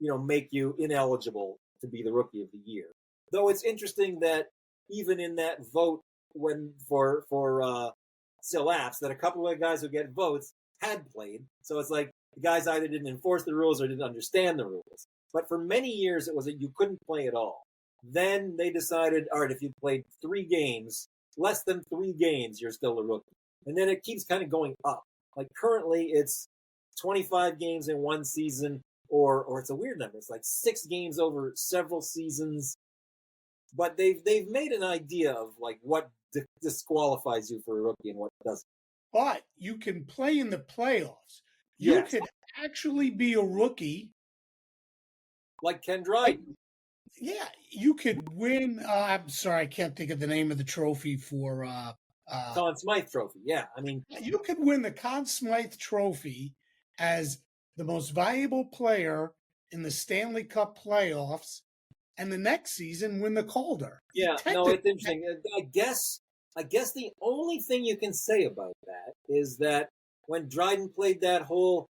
make you ineligible to be the Rookie of the Year. Though it's interesting that even in that vote for still apps, that a couple of guys who get votes had played. So it's like the guys either didn't enforce the rules or didn't understand the rules. But for many years, it was that you couldn't play at all. Then they decided, all right, if you played 3 games, less than 3 games, you're still a rookie. And then it keeps kind of going up. Like currently, it's 25 games in one season, or it's a weird number. It's like 6 games over several seasons. But they've made an idea of what disqualifies you for a rookie and what doesn't. But you can play in the playoffs. You could actually be a rookie like Ken Dryden. Yeah, you could win. I'm sorry, I can't think of the name of the trophy for. Conn Smythe Trophy. Yeah, I mean, you could win the Conn Smythe Trophy as the most valuable player in the Stanley Cup playoffs, and the next season win the Calder. Yeah, no, it's interesting. I guess the only thing you can say about that is that when Dryden played that whole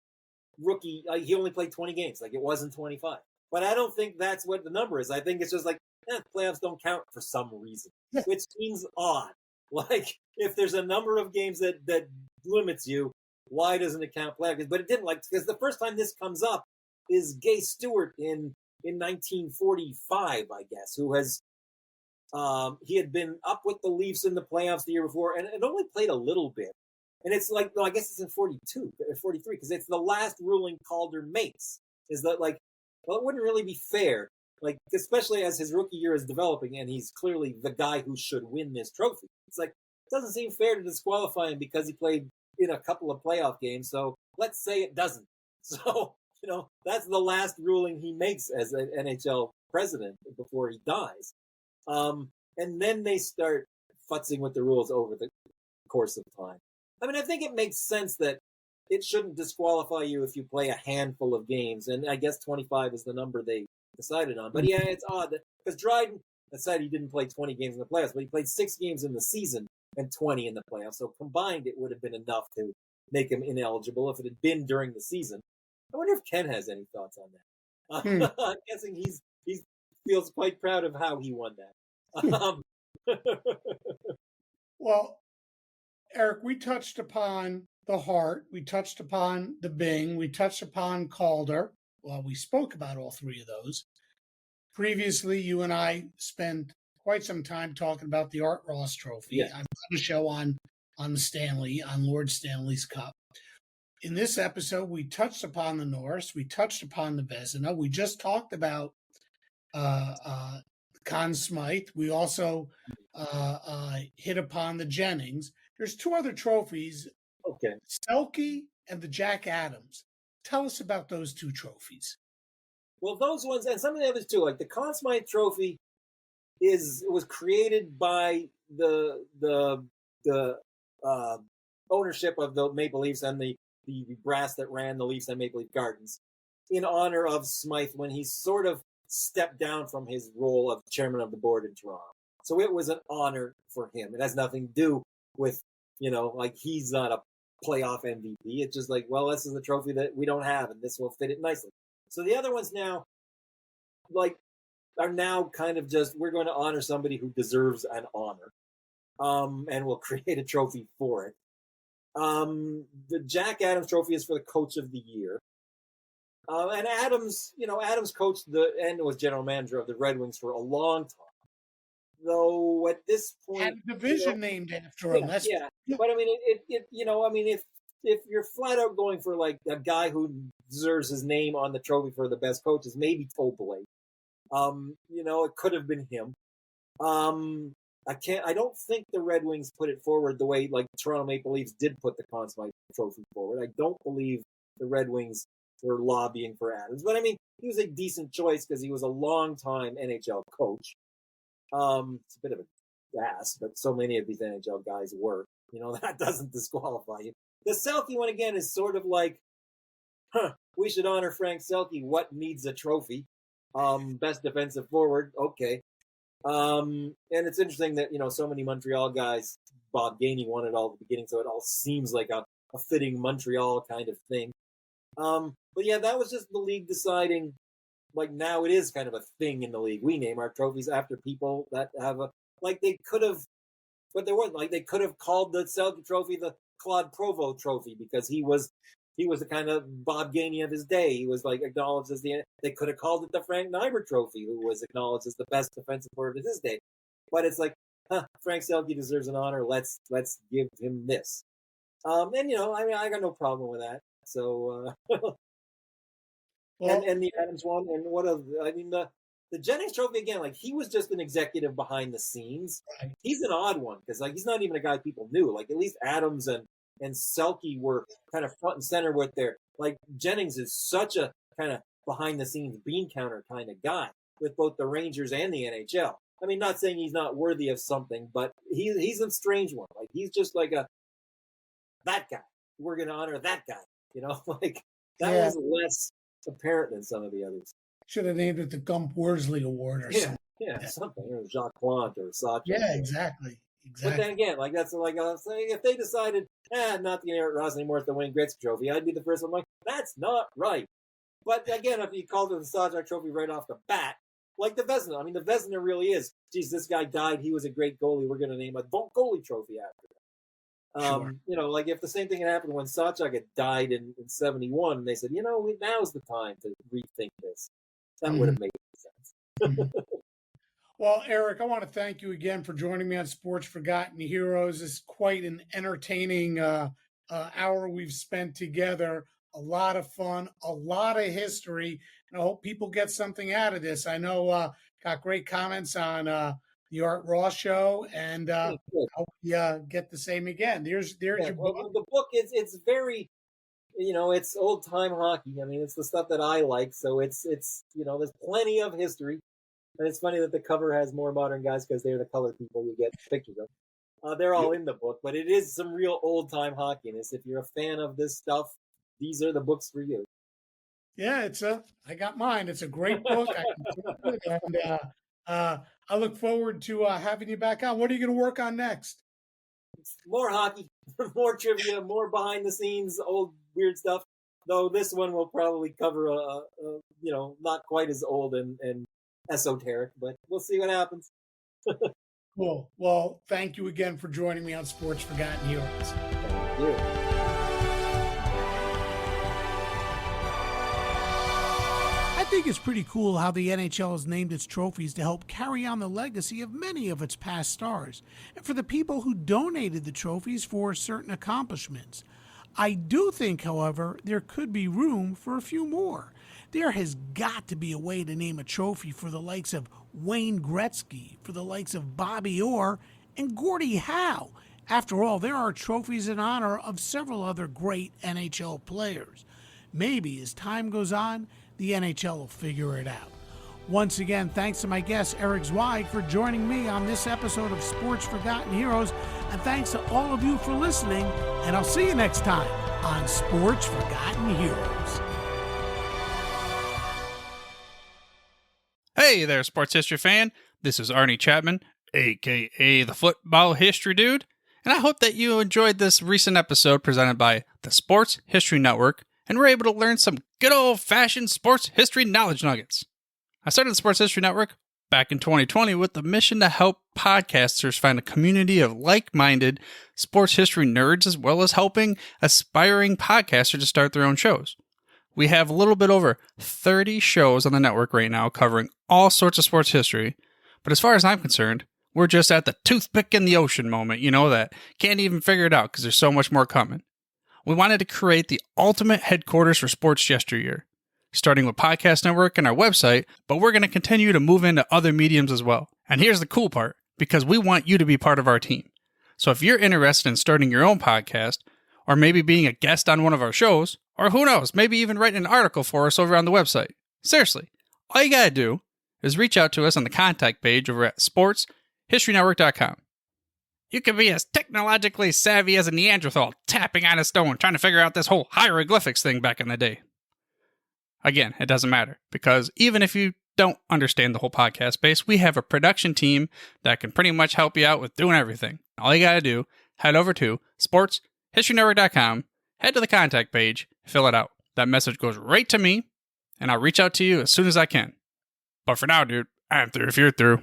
rookie, he only played 20 games. Like, it wasn't 25. But I don't think that's what the number is. I think it's just like, playoffs don't count for some reason, which seems odd. Like, if there's a number of games that limits you, why doesn't it count playoffs? But it didn't, like, because the first time this comes up is Gay Stewart in 1945, I guess, who has he had been up with the Leafs in the playoffs the year before and only played a little bit. And it's like, no, I guess it's in 42 or 43 because it's the last ruling Calder makes. Is that like, well, it wouldn't really be fair, like, especially as his rookie year is developing and he's clearly the guy who should win this trophy. It's like, it doesn't seem fair to disqualify him because he played in a couple of playoff games. So let's say it doesn't. So, that's the last ruling he makes as an NHL president before he dies. And then they start futzing with the rules over the course of time. I mean, I think it makes sense that it shouldn't disqualify you if you play a handful of games. And I guess 25 is the number they decided on. But yeah, it's odd because Dryden decided he didn't play 20 games in the playoffs, but he played 6 games in the season and 20 in the playoffs. So combined, it would have been enough to make him ineligible if it had been during the season. I wonder if Ken has any thoughts on that. I'm guessing he feels quite proud of how he won that. Well, Eric, we touched upon the Hart, we touched upon the Byng, we touched upon Calder. Well, we spoke about all 3 of those. Previously, you and I spent quite some time talking about the Art Ross Trophy. Yeah. I've done a show on the Stanley, on Lord Stanley's Cup. In this episode, we touched upon the Norris, we touched upon the Vezina. We just talked about Conn Smythe. We also hit upon the Jennings. There's 2 other trophies. Okay. Selke and the Jack Adams. Tell us about those 2 trophies. Well, those ones and some of the others too, like the Conn Smythe Trophy, was created by the ownership of the Maple Leafs and the brass that ran the Leafs and Maple Leaf Gardens in honor of Smythe when he sort of stepped down from his role of chairman of the board in Toronto. So it was an honor for him. It has nothing to do with, like he's not a playoff MVP. It's just like, well, this is a trophy that we don't have and this will fit it nicely. So the other ones now, like, are now kind of just, we're going to honor somebody who deserves an honor. And we'll create a trophy for it. The Jack Adams Trophy is for the Coach of the Year. And Adams coached and was general manager of the Red Wings for a long time. Though at this point, and a division named after him. Yeah. But I mean, if you're flat out going for like a guy who deserves his name on the trophy for the best coaches, maybe Topolay. It could have been him. I don't think the Red Wings put it forward the way like Toronto Maple Leafs did put the Conn Smythe Trophy forward. I don't believe the Red Wings were lobbying for Adams, but I mean, he was a decent choice because he was a long-time NHL coach. It's a bit of a gas, but so many of these NHL guys were. That doesn't disqualify you. The Selke one again is sort of like, we should honor Frank Selke. What needs a trophy? Best defensive forward. Okay. And it's interesting that, so many Montreal guys, Bob Gainey won it all at the beginning, so it all seems like a fitting Montreal kind of thing. But yeah, that was just the league deciding, like, now it is kind of a thing in the league. We name our trophies after people that have they could have, but there wasn't, like, they could have called the Selke Trophy the Claude Provost Trophy because he was the kind of Bob Gainey of his day. He was like acknowledged as they could have called it the Frank Niber Trophy, who was acknowledged as the best defensive forward of his day. But it's like, Frank Selke deserves an honor. Let's give him this. And I got no problem with that. So, and the Adams one, and the Jennings Trophy again, like he was just an executive behind the scenes. Right. He's an odd one because like he's not even a guy people knew. Like at least Adams and Selke were kind of front and center with their, like Jennings is such a kind of behind-the-scenes bean counter kind of guy with both the Rangers and the NHL. I mean, not saying he's not worthy of something, but he's a strange one. Like, he's just like that guy. We're going to honor that guy. You know, like, that was less apparent than some of the others. Should have named it the Gump Worsley Award or something. Yeah, something. Or Jacques Plante or Sacha. Yeah, exactly. But then again, like, that's like I was saying, if they decided, not the Eric Ross anymore, it's the Wayne Gretzky Trophy, I'd be the first one like, that's not right. But again, if you called it the Sacha Trophy right off the bat, like the Vezina, I mean, the Vezina really is, geez, this guy died, he was a great goalie, we're going to name a goalie trophy after him. Sure. You know, like if the same thing had happened when Sacha died in 71, they said, you know, now's the time to rethink this. That would have made sense. Well, Eric, I want to thank you again for joining me on Sports Forgotten Heroes. It's quite an entertaining hour we've spent together. A lot of fun, a lot of history, and I hope people get something out of this. I know got great comments on the Art Ross show, and I hope you get the same again. There's your book. The book it's very, you know, it's old time hockey. I mean, it's the stuff that I like. So it's you know, there's plenty of history, and it's funny that the cover has more modern guys because they're the color people you get pictures of. They're all in the book, but it is some real old time hockey. And if you're a fan of this stuff, these are the books for you. Yeah, I got mine. It's a great book. I look forward to having you back on. What are you going to work on next? More hockey, more trivia, more behind the scenes, old weird stuff. Though this one will probably cover you know, not quite as old and esoteric, but we'll see what happens. Cool. Well, thank you again for joining me on Sports Forgotten Heroes. Thank you. I think it's pretty cool how the NHL has named its trophies to help carry on the legacy of many of its past stars, and for the people who donated the trophies for certain accomplishments. I do think, however, there could be room for a few more. There has got to be a way to name a trophy for the likes of Wayne Gretzky, for the likes of Bobby Orr, and Gordie Howe. After all, there are trophies in honor of several other great NHL players. Maybe as time goes on, the NHL will figure it out. Once again, thanks to my guest, Eric Zweig, for joining me on this episode of Sports Forgotten Heroes, and thanks to all of you for listening, and I'll see you next time on Sports Forgotten Heroes. Hey there, sports history fan. This is Arnie Chapman, a.k.a. the Football History Dude, and I hope that you enjoyed this recent episode presented by the Sports History Network and were able to learn some good old-fashioned sports history knowledge nuggets. I started the Sports History Network back in 2020 with the mission to help podcasters find a community of like-minded sports history nerds, as well as helping aspiring podcasters to start their own shows. We have a little bit over 30 shows on the network right now covering all sorts of sports history, but as far as I'm concerned, we're just at the toothpick in the ocean moment, you know, that can't even figure it out because there's so much more coming. We wanted to create the ultimate headquarters for sports yesteryear, starting with Podcast Network and our website, but we're going to continue to move into other mediums as well. And here's the cool part, because we want you to be part of our team. So if you're interested in starting your own podcast, or maybe being a guest on one of our shows, or who knows, maybe even writing an article for us over on the website. Seriously, all you gotta do is reach out to us on the contact page over at sportshistorynetwork.com. You can be as technologically savvy as a Neanderthal tapping on a stone trying to figure out this whole hieroglyphics thing back in the day. Again, it doesn't matter, because even if you don't understand the whole podcast space, we have a production team that can pretty much help you out with doing everything. All you gotta do, head over to sportshistorynetwork.com, head to the contact page, fill it out. That message goes right to me, and I'll reach out to you as soon as I can. But for now, dude, I'm through if you're through.